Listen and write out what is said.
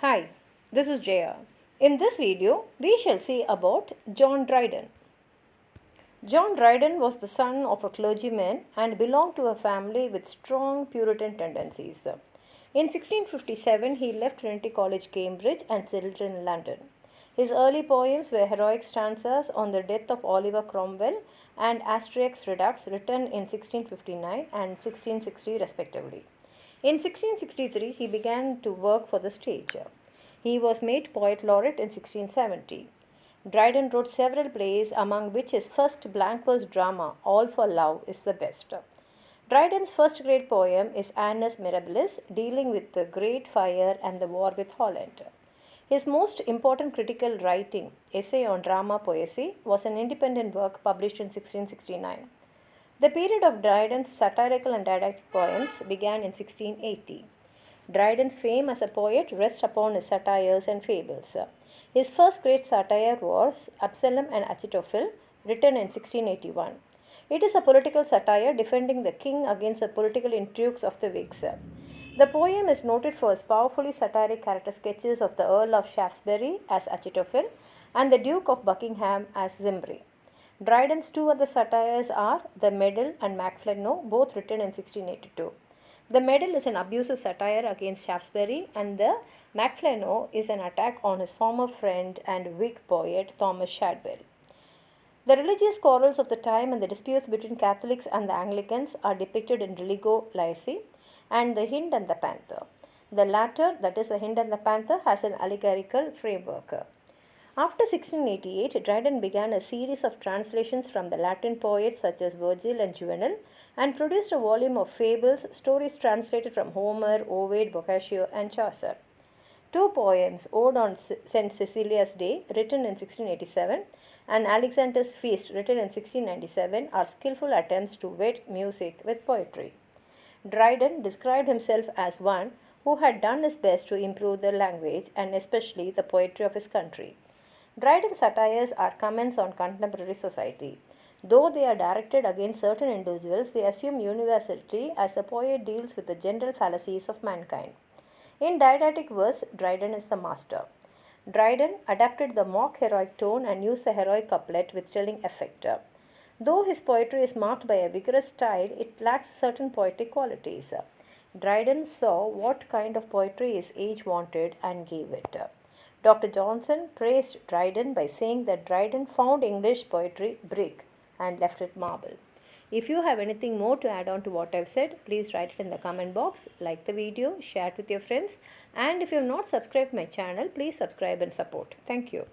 Hi, this is Jaya. In this video, we shall see about John Dryden. John Dryden was the son of a clergyman and belonged to a family with strong Puritan tendencies. In 1657, he left Trinity College, Cambridge, and settled in London. His early poems were heroic stanzas on the death of Oliver Cromwell and Asterix Redux, written in 1659 and 1660 respectively. In 1663, he began to work for the stage. He was made poet laureate in 1670. Dryden wrote several plays, among which his first blank verse drama, All for Love, is the best. Dryden's first great poem is Annus Mirabilis, dealing with the Great Fire and the war with Holland. His most important critical writing, Essay on Drama Poesy, was an independent work published in 1669. The period of Dryden's satirical and didactic poems began in 1680. Dryden's fame as a poet rests upon his satires and fables. His first great satire was Absalom and Achitophel, written in 1681. It is a political satire defending the king against the political intrigues of the Whigs. The poem is noted for its powerfully satiric character sketches of the Earl of Shaftesbury as Achitophel and the Duke of Buckingham as Zimri. Dryden's two other satires are The Medal and Macflano, both written in 1682. The Medal is an abusive satire against Shaftesbury, and the Macflano is an attack on his former friend and Whig poet Thomas Shadwell. The religious quarrels of the time and the disputes between Catholics and the Anglicans are depicted in Religo Laeci and The Hind and the Panther. The latter, that is, The Hind and the Panther, has an allegorical framework. After 1688, Dryden began a series of translations from the Latin poets such as Virgil and Juvenal and produced a volume of fables, stories translated from Homer, Ovid, Boccaccio, and Chaucer. Two poems, Ode on St. Cecilia's Day, written in 1687, and Alexander's Feast, written in 1697, are skillful attempts to wed music with poetry. Dryden described himself as one who had done his best to improve the language and especially the poetry of his country. Dryden's satires are comments on contemporary society. Though they are directed against certain individuals, they assume universality as the poet deals with the general fallacies of mankind. In didactic verse, Dryden is the master. Dryden adapted the mock heroic tone and used the heroic couplet with telling effect. Though his poetry is marked by a vigorous style, it lacks certain poetic qualities. Dryden saw what kind of poetry his age wanted and gave it. Dr. Johnson praised Dryden by saying that Dryden found English poetry brick and left it marble. If you have anything more to add on to what I've said, please write it in the comment box, like the video, share it with your friends, and if you have not subscribed my channel, please subscribe and support. Thank you.